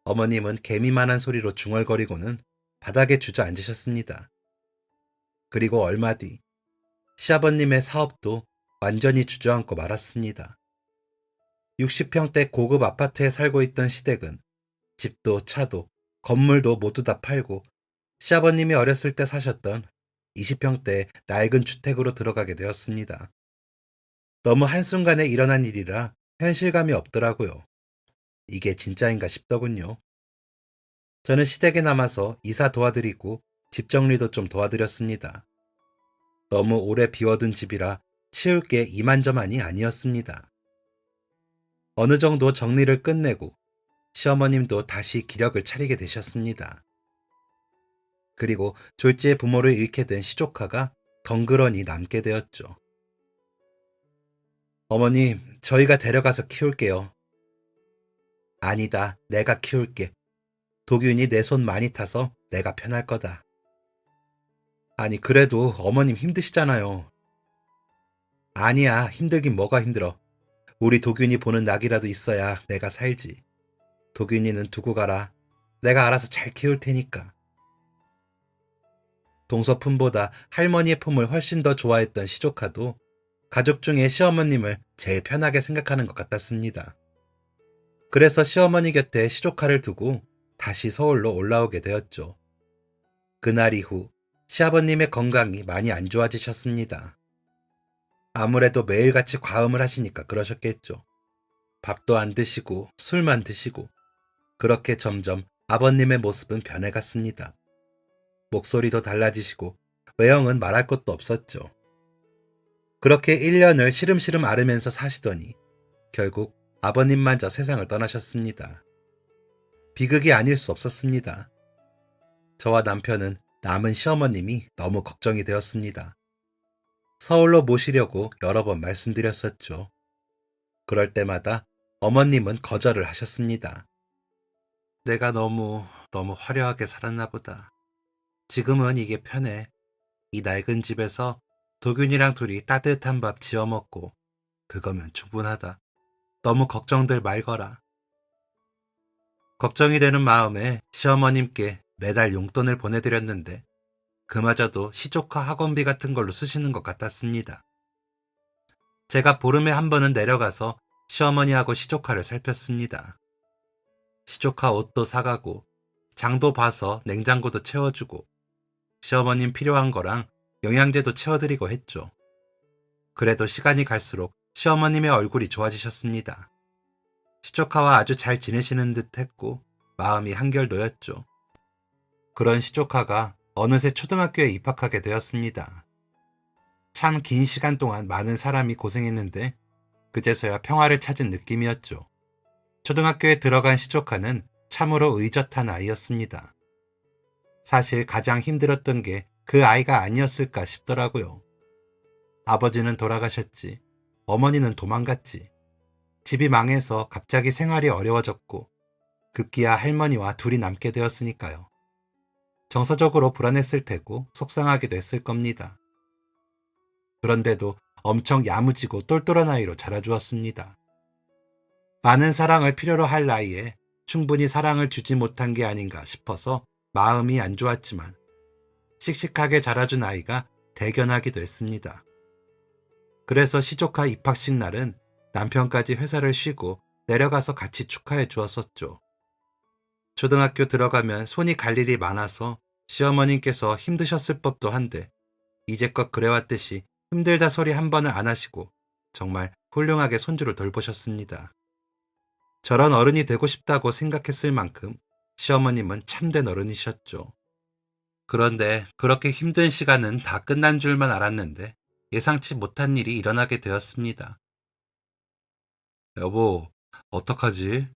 어머님은 개미만한 소리로 중얼거리고는 바닥에 주저앉으셨습니다. 그리고 얼마 뒤 시아버님의 사업도 완전히 주저앉고 말았습니다. 60평대 고급 아파트에 살고 있던 시댁은 집도 차도 건물도 모두 다 팔고 시아버님이 어렸을 때 사셨던 20평대 낡은 주택으로 들어가게 되었습니다. 너무 한순간에 일어난 일이라 현실감이 없더라고요. 이게 진짜인가 싶더군요. 저는 시댁에 남아서 이사 도와드리고 집 정리도 좀 도와드렸습니다. 너무 오래 비워둔 집이라 치울 게 이만저만이 아니었습니다. 어느 정도 정리를 끝내고 시어머님도 다시 기력을 차리게 되셨습니다. 그리고 졸지의 부모를 잃게 된 시조카가 덩그러니 남게 되었죠. 어머님, 저희가 데려가서 키울게요. 아니다, 내가 키울게. 도균이 내 손 많이 타서 내가 편할 거다. 아니, 그래도 어머님 힘드시잖아요. 아니야, 힘들긴 뭐가 힘들어. 우리 도균이 보는 낙이라도 있어야 내가 살지. 도균이는 두고 가라. 내가 알아서 잘 키울 테니까. 동서 품보다 할머니의 품을 훨씬 더 좋아했던 시조카도 가족 중에 시어머님을 제일 편하게 생각하는 것 같았습니다. 그래서 시어머니 곁에 시조카를 두고 다시 서울로 올라오게 되었죠. 그날 이후 시아버님의 건강이 많이 안 좋아지셨습니다. 아무래도 매일같이 과음을 하시니까 그러셨겠죠. 밥도 안 드시고 술만 드시고 그렇게 점점 아버님의 모습은 변해갔습니다. 목소리도 달라지시고 외형은 말할 것도 없었죠. 그렇게 1년을 시름시름 앓으면서 사시더니 결국 아버님마저 세상을 떠나셨습니다. 비극이 아닐 수 없었습니다. 저와 남편은 남은 시어머님이 너무 걱정이 되었습니다. 서울로 모시려고 여러 번 말씀드렸었죠. 그럴 때마다 어머님은 거절을 하셨습니다. 내가 너무 화려하게 살았나 보다. 지금은 이게 편해. 이 낡은 집에서 도균이랑 둘이 따뜻한 밥 지어 먹고 그거면 충분하다. 너무 걱정들 말거라. 걱정이 되는 마음에 시어머님께 매달 용돈을 보내드렸는데 그마저도 시조카 학원비 같은 걸로 쓰시는 것 같았습니다. 제가 보름에 한 번은 내려가서 시어머니하고 시조카를 살폈습니다. 시조카 옷도 사가고 장도 봐서 냉장고도 채워주고 시어머님 필요한 거랑 영양제도 채워드리고 했죠. 그래도 시간이 갈수록 시어머님의 얼굴이 좋아지셨습니다. 시조카와 아주 잘 지내시는 듯 했고 마음이 한결 놓였죠. 그런 시조카가 어느새 초등학교에 입학하게 되었습니다. 참 긴 시간 동안 많은 사람이 고생했는데 그제서야 평화를 찾은 느낌이었죠. 초등학교에 들어간 시조카는 참으로 의젓한 아이였습니다. 사실 가장 힘들었던 게 그 아이가 아니었을까 싶더라고요. 아버지는 돌아가셨지. 어머니는 도망갔지. 집이 망해서 갑자기 생활이 어려워졌고 급기야 할머니와 둘이 남게 되었으니까요. 정서적으로 불안했을 테고 속상하기도 했을 겁니다. 그런데도 엄청 야무지고 똘똘한 아이로 자라주었습니다. 많은 사랑을 필요로 할 나이에 충분히 사랑을 주지 못한 게 아닌가 싶어서 마음이 안 좋았지만 씩씩하게 자라준 아이가 대견하기도 했습니다. 그래서 시조카 입학식 날은 남편까지 회사를 쉬고 내려가서 같이 축하해 주었었죠. 초등학교 들어가면 손이 갈 일이 많아서 시어머님께서 힘드셨을 법도 한데 이제껏 그래왔듯이 힘들다 소리 한 번을 안 하시고 정말 훌륭하게 손주를 돌보셨습니다. 저런 어른이 되고 싶다고 생각했을 만큼 시어머님은 참된 어른이셨죠. 그런데 그렇게 힘든 시간은 다 끝난 줄만 알았는데 예상치 못한 일이 일어나게 되었습니다. 여보, 어떡하지?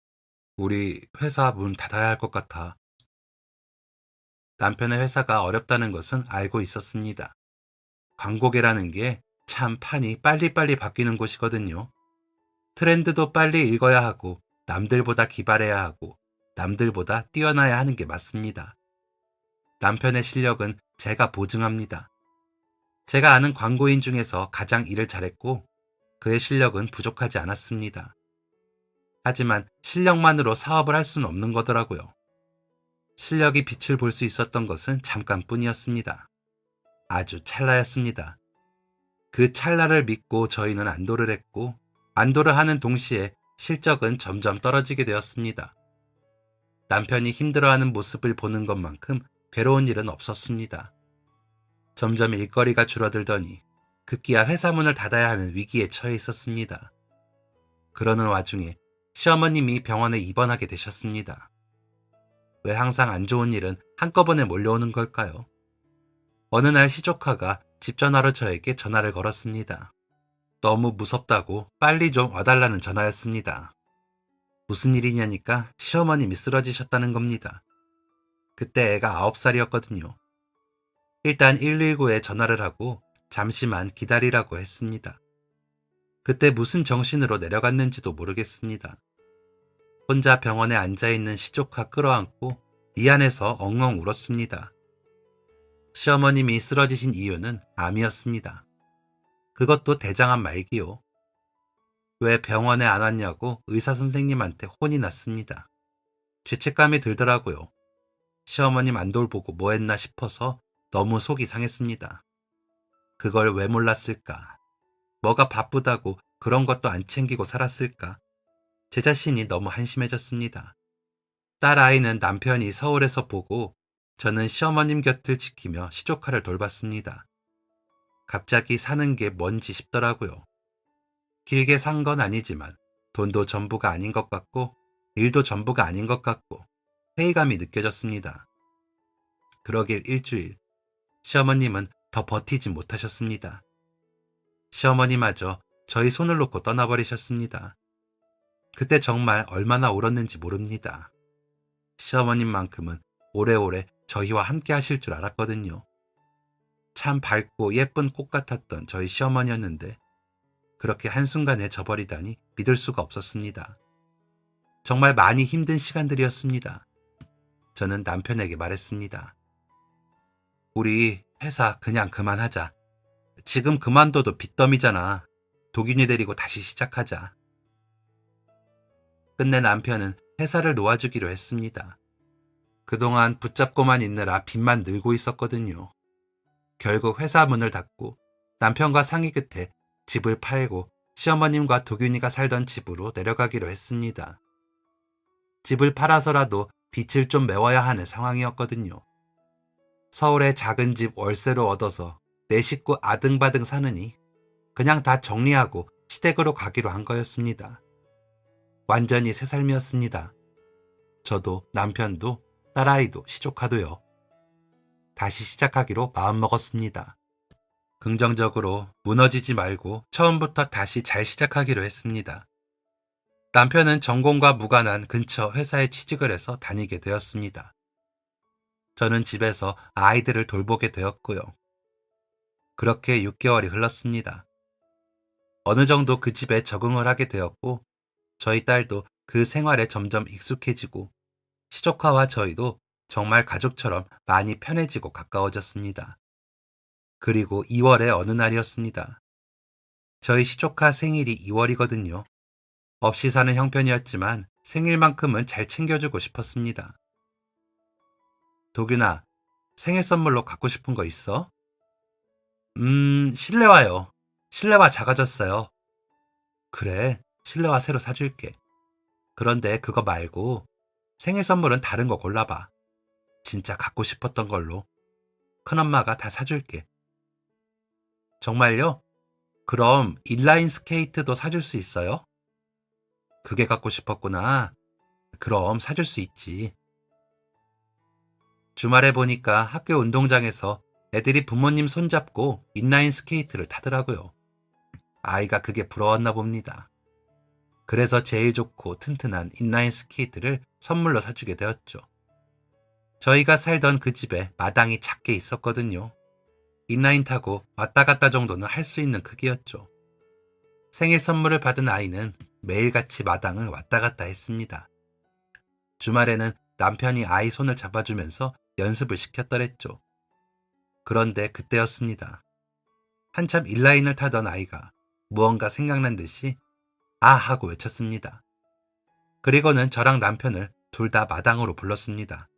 우리 회사 문 닫아야 할 것 같아. 남편의 회사가 어렵다는 것은 알고 있었습니다. 광고계라는 게 참 판이 빨리빨리 바뀌는 곳이거든요. 트렌드도 빨리 읽어야 하고 남들보다 기발해야 하고 남들보다 뛰어나야 하는 게 맞습니다. 남편의 실력은 제가 보증합니다. 제가 아는 광고인 중에서 가장 일을 잘했고 그의 실력은 부족하지 않았습니다. 하지만 실력만으로 사업을 할 수는 없는 거더라고요. 실력이 빛을 볼 수 있었던 것은 잠깐뿐이었습니다. 아주 찰나였습니다. 그 찰나를 믿고 저희는 안도를 했고 안도를 하는 동시에 실적은 점점 떨어지게 되었습니다. 남편이 힘들어하는 모습을 보는 것만큼 괴로운 일은 없었습니다. 점점 일거리가 줄어들더니 급기야 회사 문을 닫아야 하는 위기에 처해 있었습니다. 그러는 와중에 시어머님이 병원에 입원하게 되셨습니다. 왜 항상 안 좋은 일은 한꺼번에 몰려오는 걸까요? 어느 날 시조카가 집 전화로 저에게 전화를 걸었습니다. 너무 무섭다고 빨리 좀 와달라는 전화였습니다. 무슨 일이냐니까 시어머님이 쓰러지셨다는 겁니다. 그때 애가 9살이었거든요. 일단 119에 전화를 하고 잠시만 기다리라고 했습니다. 그때 무슨 정신으로 내려갔는지도 모르겠습니다. 혼자 병원에 앉아있는 시조카 끌어안고 이 안에서 엉엉 울었습니다. 시어머님이 쓰러지신 이유는 암이었습니다. 그것도 대장암 말기요. 왜 병원에 안 왔냐고 의사 선생님한테 혼이 났습니다. 죄책감이 들더라고요. 시어머님 안 돌보고 뭐 했나 싶어서 너무 속이 상했습니다. 그걸 왜 몰랐을까? 뭐가 바쁘다고 그런 것도 안 챙기고 살았을까? 제 자신이 너무 한심해졌습니다. 딸 아이는 남편이 서울에서 보고 저는 시어머님 곁을 지키며 시조카를 돌봤습니다. 갑자기 사는 게 뭔지 싶더라고요. 길게 산 건 아니지만 돈도 전부가 아닌 것 같고 일도 전부가 아닌 것 같고 회의감이 느껴졌습니다. 그러길 일주일, 시어머님은 더 버티지 못하셨습니다. 시어머니마저 저희 손을 놓고 떠나버리셨습니다. 그때 정말 얼마나 울었는지 모릅니다. 시어머님만큼은 오래오래 저희와 함께 하실 줄 알았거든요. 참 밝고 예쁜 꽃 같았던 저희 시어머니였는데 그렇게 한순간에 져버리다니 믿을 수가 없었습니다. 정말 많이 힘든 시간들이었습니다. 저는 남편에게 말했습니다. 우리 회사 그냥 그만하자. 지금 그만둬도 빚더미잖아. 도균이 데리고 다시 시작하자. 끝내 남편은 회사를 놓아주기로 했습니다. 그동안 붙잡고만 있느라 빚만 늘고 있었거든요. 결국 회사 문을 닫고 남편과 상의 끝에 집을 팔고 시어머님과 도균이가 살던 집으로 내려가기로 했습니다. 집을 팔아서라도 빚을 좀 메워야 하는 상황이었거든요. 서울에 작은 집 월세로 얻어서 내 식구 아등바등 사느니 그냥 다 정리하고 시댁으로 가기로 한 거였습니다. 완전히 새 삶이었습니다. 저도 남편도 딸아이도 시조카도요. 다시 시작하기로 마음먹었습니다. 긍정적으로 무너지지 말고 처음부터 다시 잘 시작하기로 했습니다. 남편은 전공과 무관한 근처 회사에 취직을 해서 다니게 되었습니다. 저는 집에서 아이들을 돌보게 되었고요. 그렇게 6개월이 흘렀습니다. 어느 정도 그 집에 적응을 하게 되었고 저희 딸도 그 생활에 점점 익숙해지고 시조카와 저희도 정말 가족처럼 많이 편해지고 가까워졌습니다. 그리고 2월의 어느 날이었습니다. 저희 시조카 생일이 2월이거든요. 없이 사는 형편이었지만 생일만큼은 잘 챙겨주고 싶었습니다. 도균아, 생일 선물로 갖고 싶은 거 있어? 실내화요. 실내화 작아졌어요. 그래, 실내화 새로 사줄게. 그런데 그거 말고 생일 선물은 다른 거 골라봐. 진짜 갖고 싶었던 걸로. 큰엄마가 다 사줄게. 정말요? 그럼 인라인 스케이트도 사줄 수 있어요? 그게 갖고 싶었구나. 그럼 사줄 수 있지. 주말에 보니까 학교 운동장에서 애들이 부모님 손잡고 인라인 스케이트를 타더라고요. 아이가 그게 부러웠나 봅니다. 그래서 제일 좋고 튼튼한 인라인 스케이트를 선물로 사주게 되었죠. 저희가 살던 그 집에 마당이 작게 있었거든요. 인라인 타고 왔다 갔다 정도는 할 수 있는 크기였죠. 생일 선물을 받은 아이는 매일같이 마당을 왔다 갔다 했습니다. 주말에는 남편이 아이 손을 잡아주면서 연습을 시켰더랬죠. 그런데 그때였습니다. 한참 인라인을 타던 아이가 무언가 생각난 듯이 아 하고 외쳤습니다. 그리고는 저랑 남편을 둘 다 마당으로 불렀습니다.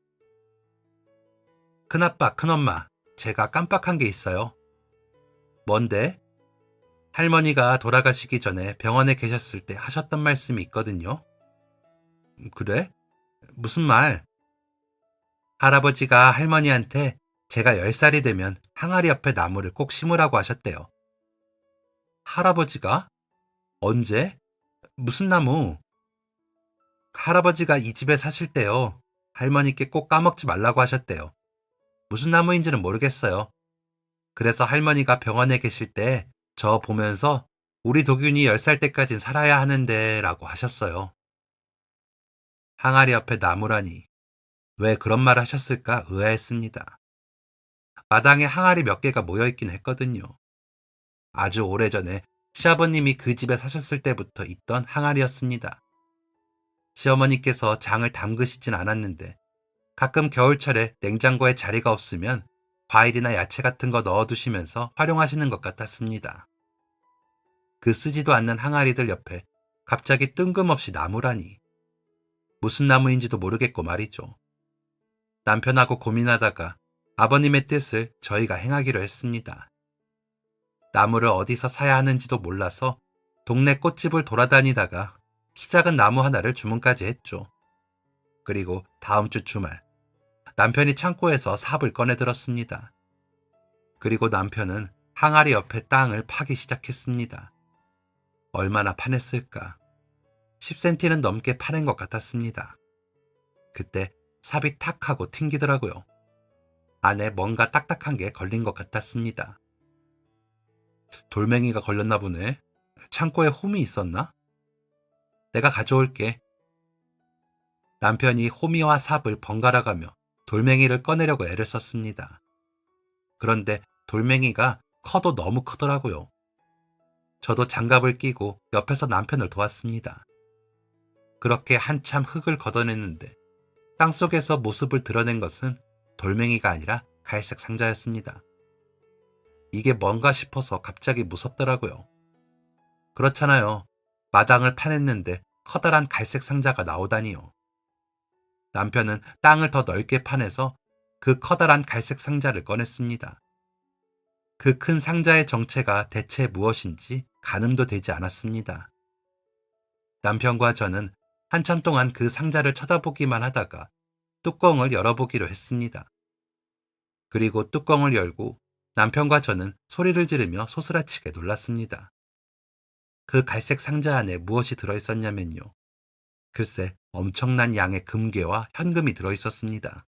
큰아빠, 큰엄마, 제가 깜빡한 게 있어요. 뭔데? 할머니가 돌아가시기 전에 병원에 계셨을 때 하셨던 말씀이 있거든요. 그래? 무슨 말? 할아버지가 할머니한테 제가 10살이 되면 항아리 옆에 나무를 꼭 심으라고 하셨대요. 할아버지가? 언제? 무슨 나무? 할아버지가 이 집에 사실 때요. 할머니께 꼭 까먹지 말라고 하셨대요. 무슨 나무인지는 모르겠어요. 그래서 할머니가 병원에 계실 때 저 보면서 우리 도균이 10살 때까진 살아야 하는데 라고 하셨어요. 항아리 옆에 나무라니 왜 그런 말을 하셨을까 의아했습니다. 마당에 항아리 몇 개가 모여있긴 했거든요. 아주 오래전에 시아버님이 그 집에 사셨을 때부터 있던 항아리였습니다. 시어머니께서 장을 담그시진 않았는데 가끔 겨울철에 냉장고에 자리가 없으면 과일이나 야채 같은 거 넣어두시면서 활용하시는 것 같았습니다. 그 쓰지도 않는 항아리들 옆에 갑자기 뜬금없이 나무라니. 무슨 나무인지도 모르겠고 말이죠. 남편하고 고민하다가 아버님의 뜻을 저희가 행하기로 했습니다. 나무를 어디서 사야 하는지도 몰라서 동네 꽃집을 돌아다니다가 키 작은 나무 하나를 주문까지 했죠. 그리고 다음 주 주말 남편이 창고에서 삽을 꺼내 들었습니다. 그리고 남편은 항아리 옆에 땅을 파기 시작했습니다. 얼마나 파냈을까? 10cm는 넘게 파낸 것 같았습니다. 그때 삽이 탁 하고 튕기더라고요. 안에 뭔가 딱딱한 게 걸린 것 같았습니다. 돌멩이가 걸렸나 보네. 창고에 홈이 있었나? 내가 가져올게. 남편이 호미와 삽을 번갈아 가며 돌멩이를 꺼내려고 애를 썼습니다. 그런데 돌멩이가 커도 너무 크더라고요. 저도 장갑을 끼고 옆에서 남편을 도왔습니다. 그렇게 한참 흙을 걷어냈는데 땅속에서 모습을 드러낸 것은 돌멩이가 아니라 갈색 상자였습니다. 이게 뭔가 싶어서 갑자기 무섭더라고요. 그렇잖아요. 마당을 파냈는데 커다란 갈색 상자가 나오다니요. 남편은 땅을 더 넓게 파내서 그 커다란 갈색 상자를 꺼냈습니다. 그 큰 상자의 정체가 대체 무엇인지 가늠도 되지 않았습니다. 남편과 저는 한참 동안 그 상자를 쳐다보기만 하다가 뚜껑을 열어보기로 했습니다. 그리고 뚜껑을 열고 남편과 저는 소리를 지르며 소스라치게 놀랐습니다. 그 갈색 상자 안에 무엇이 들어있었냐면요. 글쎄, 엄청난 양의 금괴와 현금이 들어있었습니다.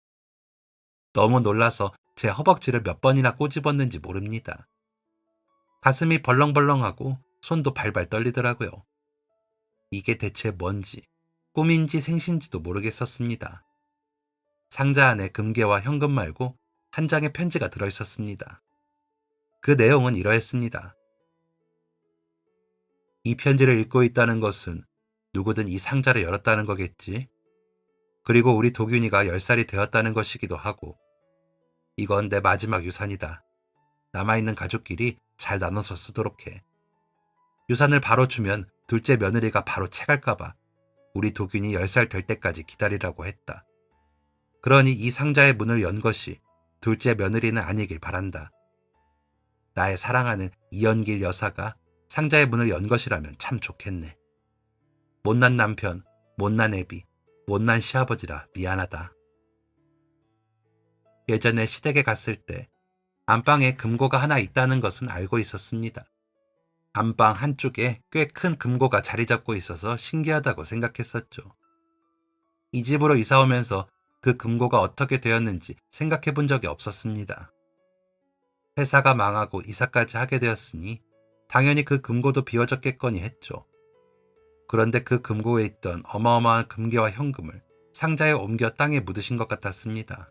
너무 놀라서 제 허벅지를 몇 번이나 꼬집었는지 모릅니다. 가슴이 벌렁벌렁하고 손도 발발 떨리더라고요. 이게 대체 뭔지, 꿈인지 생신지도 모르겠었습니다. 상자 안에 금괴와 현금 말고 한 장의 편지가 들어있었습니다. 그 내용은 이러했습니다. 이 편지를 읽고 있다는 것은 누구든 이 상자를 열었다는 거겠지. 그리고 우리 도균이가 10살이 되었다는 것이기도 하고, 이건 내 마지막 유산이다. 남아있는 가족끼리 잘 나눠서 쓰도록 해. 유산을 바로 주면 둘째 며느리가 바로 채갈까봐 우리 도균이 10살 될 때까지 기다리라고 했다. 그러니 이 상자의 문을 연 것이 둘째 며느리는 아니길 바란다. 나의 사랑하는 이연길 여사가 상자의 문을 연 것이라면 참 좋겠네. 못난 남편, 못난 애비, 못난 시아버지라 미안하다. 예전에 시댁에 갔을 때 안방에 금고가 하나 있다는 것은 알고 있었습니다. 안방 한쪽에 꽤 큰 금고가 자리 잡고 있어서 신기하다고 생각했었죠. 이 집으로 이사 오면서 그 금고가 어떻게 되었는지 생각해 본 적이 없었습니다. 회사가 망하고 이사까지 하게 되었으니 당연히 그 금고도 비워졌겠거니 했죠. 그런데 그 금고에 있던 어마어마한 금괴와 현금을 상자에 옮겨 땅에 묻으신 것 같았습니다.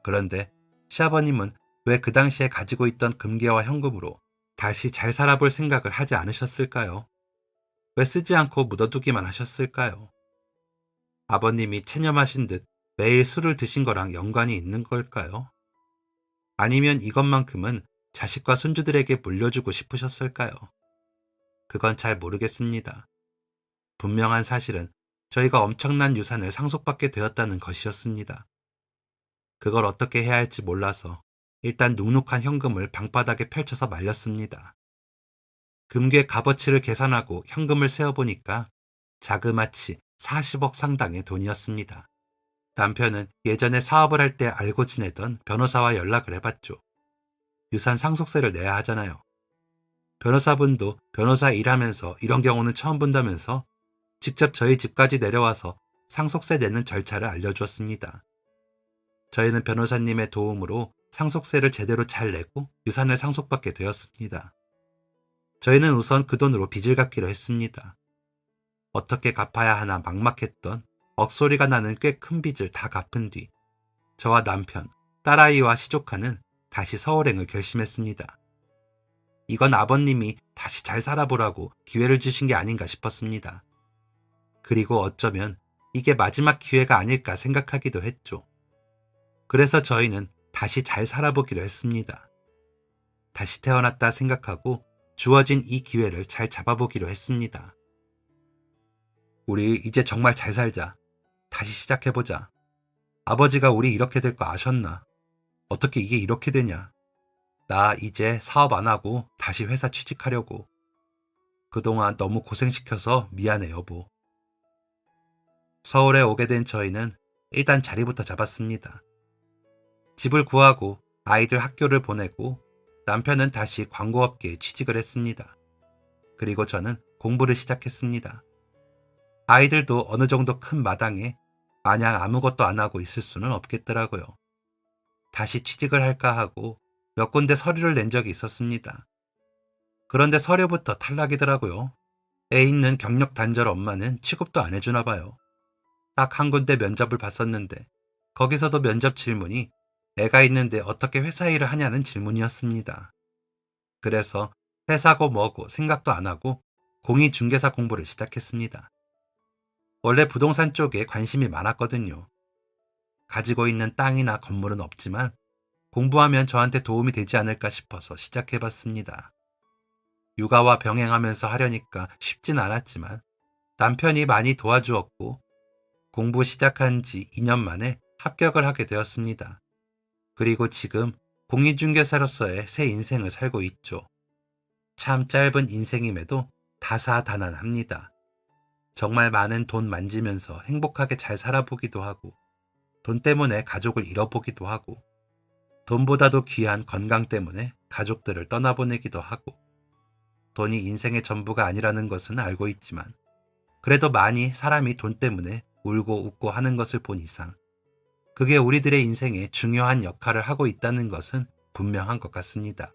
그런데 시아버님은 왜 그 당시에 가지고 있던 금괴와 현금으로 다시 잘 살아볼 생각을 하지 않으셨을까요? 왜 쓰지 않고 묻어두기만 하셨을까요? 아버님이 체념하신 듯 매일 술을 드신 거랑 연관이 있는 걸까요? 아니면 이것만큼은 자식과 손주들에게 물려주고 싶으셨을까요? 그건 잘 모르겠습니다. 분명한 사실은 저희가 엄청난 유산을 상속받게 되었다는 것이었습니다. 그걸 어떻게 해야 할지 몰라서 일단 눅눅한 현금을 방바닥에 펼쳐서 말렸습니다. 금괴 값어치를 계산하고 현금을 세어보니까 자그마치 40억 상당의 돈이었습니다. 남편은 예전에 사업을 할 때 알고 지내던 변호사와 연락을 해봤죠. 유산 상속세를 내야 하잖아요. 변호사분도 변호사 일하면서 이런 경우는 처음 본다면서 직접 저희 집까지 내려와서 상속세 내는 절차를 알려주었습니다. 저희는 변호사님의 도움으로 상속세를 제대로 잘 내고 유산을 상속받게 되었습니다. 저희는 우선 그 돈으로 빚을 갚기로 했습니다. 어떻게 갚아야 하나 막막했던 억소리가 나는 꽤 큰 빚을 다 갚은 뒤 저와 남편, 딸아이와 시조카는 다시 서울행을 결심했습니다. 이건 아버님이 다시 잘 살아보라고 기회를 주신 게 아닌가 싶었습니다. 그리고 어쩌면 이게 마지막 기회가 아닐까 생각하기도 했죠. 그래서 저희는 다시 잘 살아보기로 했습니다. 다시 태어났다 생각하고 주어진 이 기회를 잘 잡아보기로 했습니다. 우리 이제 정말 잘 살자. 다시 시작해보자. 아버지가 우리 이렇게 될 거 아셨나? 어떻게 이게 이렇게 되냐? 나 이제 사업 안 하고 다시 회사 취직하려고. 그동안 너무 고생시켜서 미안해 여보. 서울에 오게 된 저희는 일단 자리부터 잡았습니다. 집을 구하고 아이들 학교를 보내고 남편은 다시 광고업계에 취직을 했습니다. 그리고 저는 공부를 시작했습니다. 아이들도 어느 정도 큰 마당에 마냥 아무것도 안 하고 있을 수는 없겠더라고요. 다시 취직을 할까 하고 몇 군데 서류를 낸 적이 있었습니다. 그런데 서류부터 탈락이더라고요. 애 있는 경력 단절 엄마는 취급도 안 해주나 봐요. 딱 한 군데 면접을 봤었는데 거기서도 면접 질문이 애가 있는데 어떻게 회사 일을 하냐는 질문이었습니다. 그래서 회사고 뭐고 생각도 안 하고 공인중개사 공부를 시작했습니다. 원래 부동산 쪽에 관심이 많았거든요. 가지고 있는 땅이나 건물은 없지만 공부하면 저한테 도움이 되지 않을까 싶어서 시작해봤습니다. 육아와 병행하면서 하려니까 쉽진 않았지만 남편이 많이 도와주었고 공부 시작한 지 2년 만에 합격을 하게 되었습니다. 그리고 지금 공인중개사로서의 새 인생을 살고 있죠. 참 짧은 인생임에도 다사다난합니다. 정말 많은 돈 만지면서 행복하게 잘 살아보기도 하고 돈 때문에 가족을 잃어보기도 하고 돈보다도 귀한 건강 때문에 가족들을 떠나보내기도 하고 돈이 인생의 전부가 아니라는 것은 알고 있지만 그래도 많이 사람이 돈 때문에 울고 웃고 하는 것을 본 이상 그게 우리들의 인생에 중요한 역할을 하고 있다는 것은 분명한 것 같습니다.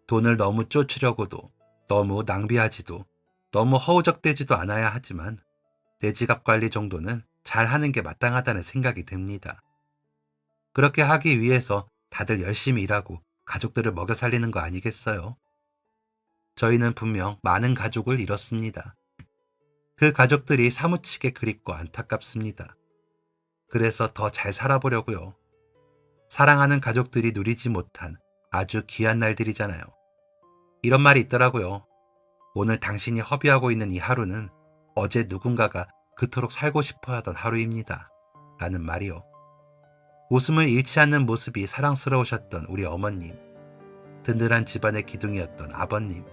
돈을 너무 쫓으려고도 너무 낭비하지도 너무 허우적대지도 않아야 하지만 내 지갑 관리 정도는 잘 하는 게 마땅하다는 생각이 듭니다. 그렇게 하기 위해서 다들 열심히 일하고 가족들을 먹여 살리는 거 아니겠어요? 저희는 분명 많은 가족을 잃었습니다. 그 가족들이 사무치게 그립고 안타깝습니다. 그래서 더 잘 살아보려고요. 사랑하는 가족들이 누리지 못한 아주 귀한 날들이잖아요. 이런 말이 있더라고요. 오늘 당신이 허비하고 있는 이 하루는 어제 누군가가 그토록 살고 싶어 하던 하루입니다. 라는 말이요. 웃음을 잃지 않는 모습이 사랑스러우셨던 우리 어머님, 든든한 집안의 기둥이었던 아버님,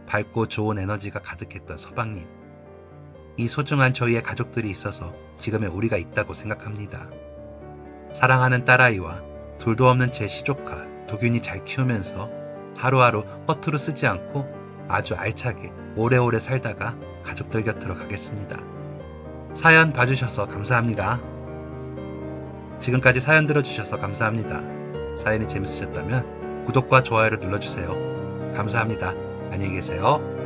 밝고 좋은 에너지가 가득했던 서방님. 이 소중한 저희의 가족들이 있어서 지금의 우리가 있다고 생각합니다. 사랑하는 딸아이와 둘도 없는 제 시조카 도균이 잘 키우면서 하루하루 허투루 쓰지 않고 아주 알차게 오래오래 살다가 가족들 곁으로 가겠습니다. 사연 봐주셔서 감사합니다. 지금까지 사연 들어주셔서 감사합니다. 사연이 재밌으셨다면 구독과 좋아요를 눌러주세요. 감사합니다. 안녕히 계세요.